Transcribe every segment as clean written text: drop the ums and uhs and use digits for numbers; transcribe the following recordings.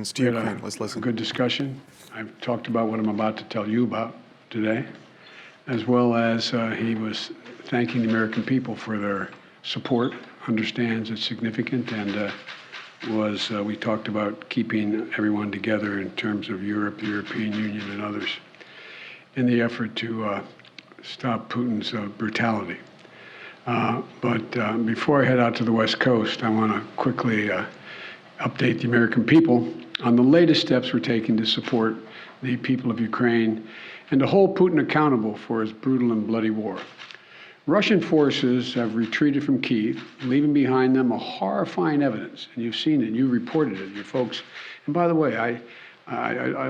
Americans to Ukraine. Let's listen. A good discussion. I've talked about what I'm about to tell you about today, as well as he was thanking the American people for their support, understands it's significant, and we talked about keeping everyone together in terms of Europe, the European Union, and others in the effort to stop Putin's brutality. But before I head out to the West Coast, I want to quickly update the American people on the latest steps we're taking to support the people of Ukraine and to hold Putin accountable for his brutal and bloody war. Russian forces have retreated from Kyiv, leaving behind them a horrifying evidence, and you've seen it, you reported it, you folks. And by the way, I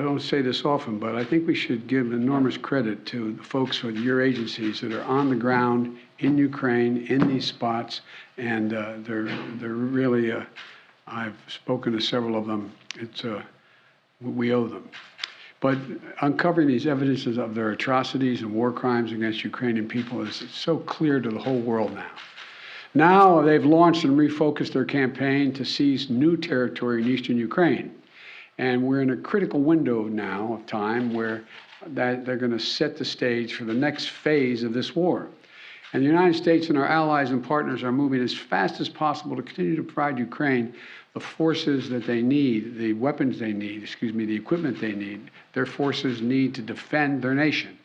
don't say this often, but I think we should give enormous credit to the folks with your agencies that are on the ground in Ukraine, in these spots, and they're really, I've spoken to several of them. We owe them. But uncovering these evidences of their atrocities and war crimes against Ukrainian people is so clear to the whole world now. Now they've launched and refocused their campaign to seize new territory in eastern Ukraine. And we're in a critical window now of time where they're going to set the stage for the next phase of this war. And the United States and our allies and partners are moving as fast as possible to continue to provide Ukraine the forces that they need, the weapons they need, the equipment they need, their forces need to defend their nation.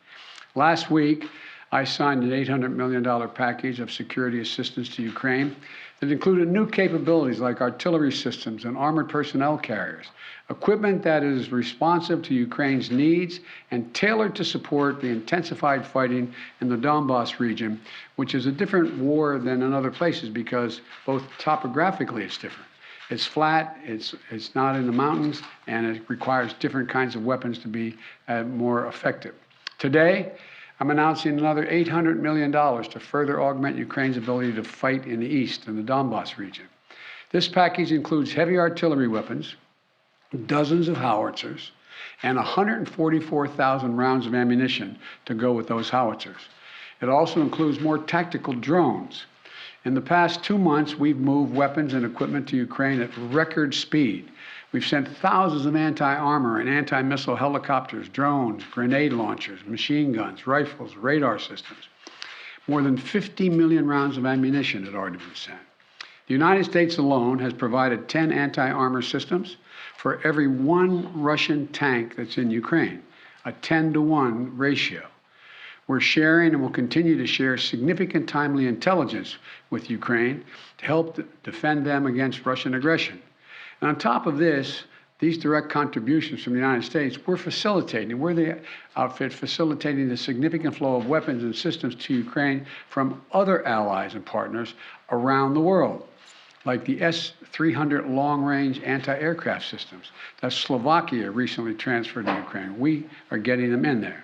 Last week, I signed an $800 million package of security assistance to Ukraine that included new capabilities like artillery systems and armored personnel carriers, equipment that is responsive to Ukraine's needs and tailored to support the intensified fighting in the Donbas region, which is a different war than in other places because both topographically it's different. It's flat, it's not in the mountains, and it requires different kinds of weapons to be more effective. Today, I'm announcing another $800 million to further augment Ukraine's ability to fight in the east, in the Donbas region. This package includes heavy artillery weapons, dozens of howitzers, and 144,000 rounds of ammunition to go with those howitzers. It also includes more tactical drones. In the past 2 months, we've moved weapons and equipment to Ukraine at record speed. We've sent thousands of anti-armor and anti-missile helicopters, drones, grenade launchers, machine guns, rifles, radar systems. More than 50 million rounds of ammunition had already been sent. The United States alone has provided 10 anti-armor systems for every 1 Russian tank that's in Ukraine, a 10-to-1 ratio. We're sharing and will continue to share significant timely intelligence with Ukraine to help defend them against Russian aggression. And on top of this, these direct contributions from the United States, we're the outfit facilitating the significant flow of weapons and systems to Ukraine from other allies and partners around the world, like the S-300 long-range anti-aircraft systems that Slovakia recently transferred to Ukraine. We are getting them in there.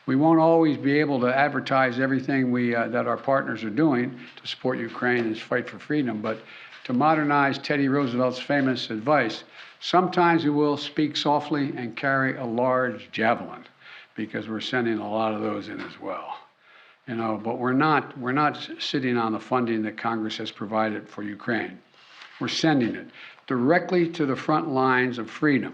We won't always be able to advertise everything that our partners are doing to support Ukraine and its fight for freedom, but to modernize Teddy Roosevelt's famous advice, sometimes we will speak softly and carry a large javelin, because we're sending a lot of those in as well. But we're not sitting on the funding that Congress has provided for Ukraine. We're sending it directly to the front lines of freedom,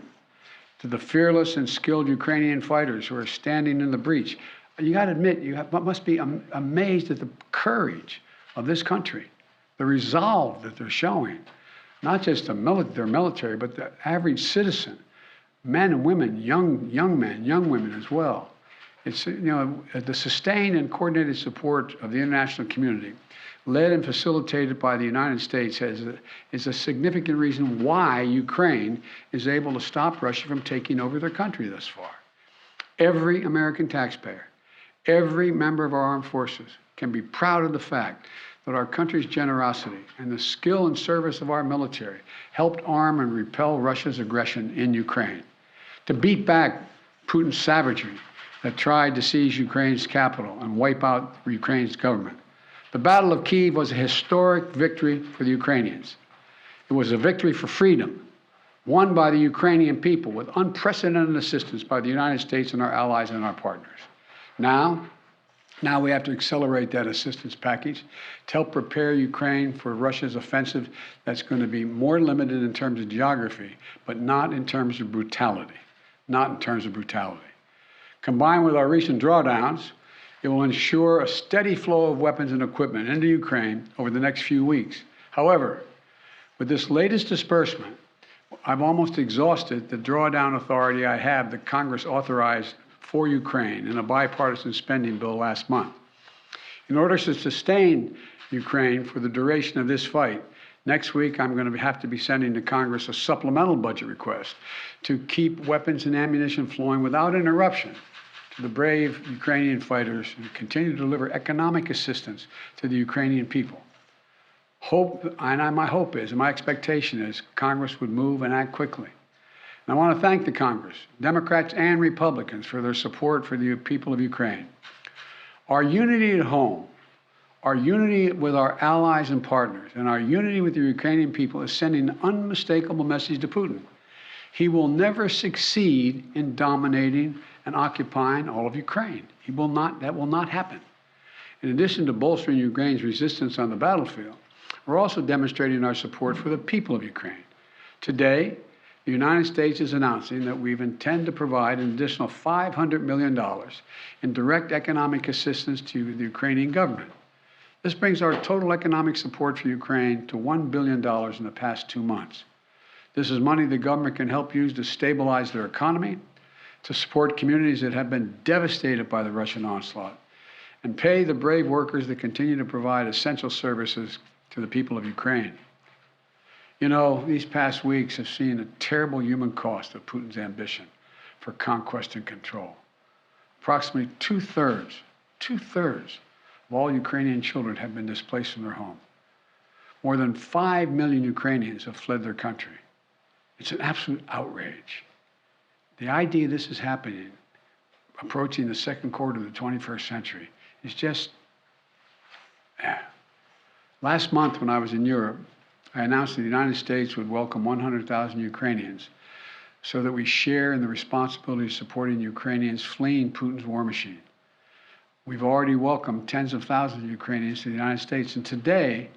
to the fearless and skilled Ukrainian fighters who are standing in the breach. You got to admit, must be amazed at the courage of this country, the resolve that they're showing, not just their military, but the average citizen, men and women, young men, young women as well. It's, the sustained and coordinated support of the international community, led and facilitated by the United States, is a significant reason why Ukraine is able to stop Russia from taking over their country thus far. Every American taxpayer, every member of our armed forces can be proud of the fact that our country's generosity and the skill and service of our military helped arm and repel Russia's aggression in Ukraine, to beat back Putin's savagery that tried to seize Ukraine's capital and wipe out Ukraine's government. The Battle of Kyiv was a historic victory for the Ukrainians. It was a victory for freedom, won by the Ukrainian people with unprecedented assistance by the United States and our allies and our partners. Now, Now we have to accelerate that assistance package to help prepare Ukraine for Russia's offensive that's going to be more limited in terms of geography, but not in terms of brutality. Not in terms of brutality. Combined with our recent drawdowns, it will ensure a steady flow of weapons and equipment into Ukraine over the next few weeks. However, with this latest disbursement, I've almost exhausted the drawdown authority I have that Congress authorized for Ukraine in a bipartisan spending bill last month. In order to sustain Ukraine for the duration of this fight, next week I'm going to have to be sending to Congress a supplemental budget request to keep weapons and ammunition flowing without interruption to the brave Ukrainian fighters and continue to deliver economic assistance to the Ukrainian people. My hope is, and my expectation is, Congress would move and act quickly. And I want to thank the Congress, Democrats and Republicans, for their support for the people of Ukraine. Our unity at home, our unity with our allies and partners, and our unity with the Ukrainian people is sending an unmistakable message to Putin. He will never succeed in dominating and occupying all of Ukraine. That will not happen. In addition to bolstering Ukraine's resistance on the battlefield, we're also demonstrating our support for the people of Ukraine. Today, the United States is announcing that we intend to provide an additional $500 million in direct economic assistance to the Ukrainian government. This brings our total economic support for Ukraine to $1 billion in the past 2 months. This is money the government can help use to stabilize their economy, to support communities that have been devastated by the Russian onslaught, and pay the brave workers that continue to provide essential services to the people of Ukraine. You know, these past weeks have seen a terrible human cost of Putin's ambition for conquest and control. Approximately two-thirds of all Ukrainian children have been displaced from their home. More than 5 million Ukrainians have fled their country. It's an absolute outrage. The idea this is happening, approaching the second quarter of the 21st century, is just, Last month when I was in Europe, I announced that the United States would welcome 100,000 Ukrainians so that we share in the responsibility of supporting Ukrainians fleeing Putin's war machine. We've already welcomed tens of thousands of Ukrainians to the United States, and today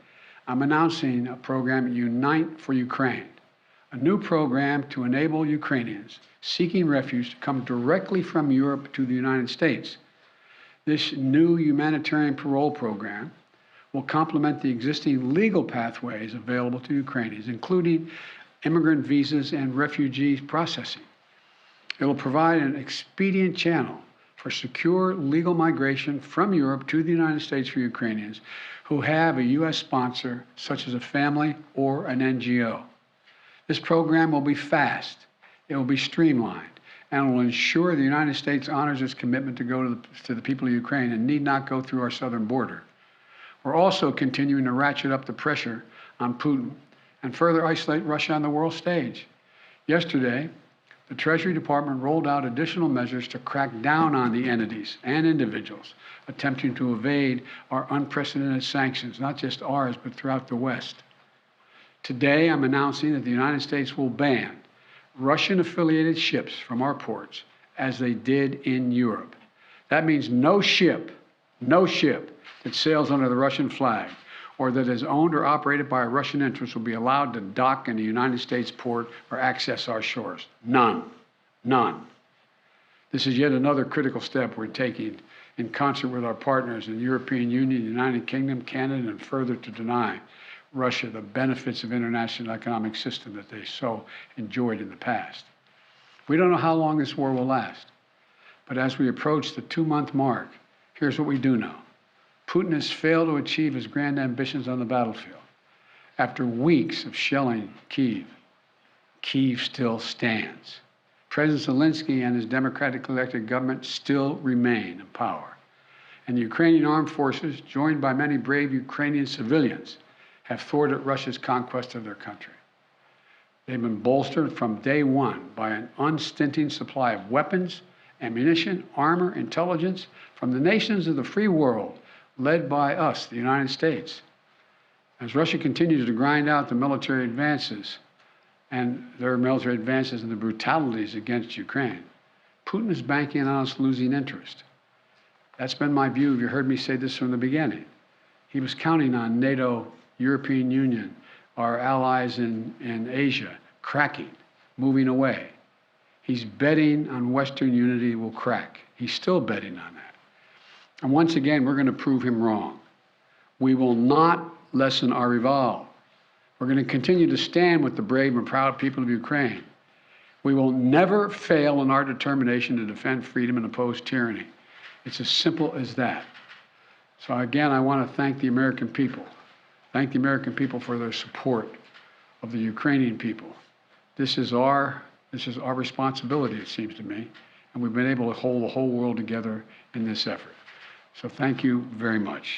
I'm announcing a program, Unite for Ukraine, a new program to enable Ukrainians seeking refuge to come directly from Europe to the United States. This new humanitarian parole program will complement the existing legal pathways available to Ukrainians, including immigrant visas and refugee processing. It will provide an expedient channel for secure legal migration from Europe to the United States for Ukrainians who have a U.S. sponsor, such as a family or an NGO. This program will be fast, it will be streamlined, and will ensure the United States honors its commitment to go to the people of Ukraine and need not go through our southern border. We're also continuing to ratchet up the pressure on Putin and further isolate Russia on the world stage. Yesterday, the Treasury Department rolled out additional measures to crack down on the entities and individuals attempting to evade our unprecedented sanctions, not just ours, but throughout the West. Today, I'm announcing that the United States will ban Russian-affiliated ships from our ports, as they did in Europe. That means no ship that sails under the Russian flag or that is owned or operated by a Russian interest will be allowed to dock in a United States port or access our shores. None. None. This is yet another critical step we're taking in concert with our partners in the European Union, the United Kingdom, Canada, and further to deny Russia the benefits of international economic system that they so enjoyed in the past. We don't know how long this war will last, but as we approach the 2-month mark, here's what we do know. Putin has failed to achieve his grand ambitions on the battlefield. After weeks of shelling Kyiv, Kyiv still stands. President Zelensky and his democratically elected government still remain in power. And the Ukrainian armed forces, joined by many brave Ukrainian civilians, have thwarted Russia's conquest of their country. They've been bolstered from day one by an unstinting supply of weapons, ammunition, armor, intelligence from the nations of the free world, led by us, the United States. As Russia continues to grind out the military advances and the brutalities against Ukraine, Putin is banking on us losing interest. That's been my view. You heard me say this from the beginning. He was counting on NATO, European Union, our allies in Asia, cracking, moving away. He's betting on Western unity will crack. He's still betting on that. And once again, we're going to prove him wrong. We will not lessen our resolve. We're going to continue to stand with the brave and proud people of Ukraine. We will never fail in our determination to defend freedom and oppose tyranny. It's as simple as that. So again, I want to thank the American people. Thank the American people for their support of the Ukrainian people. This is our responsibility, it seems to me, and we've been able to hold the whole world together in this effort. So thank you very much.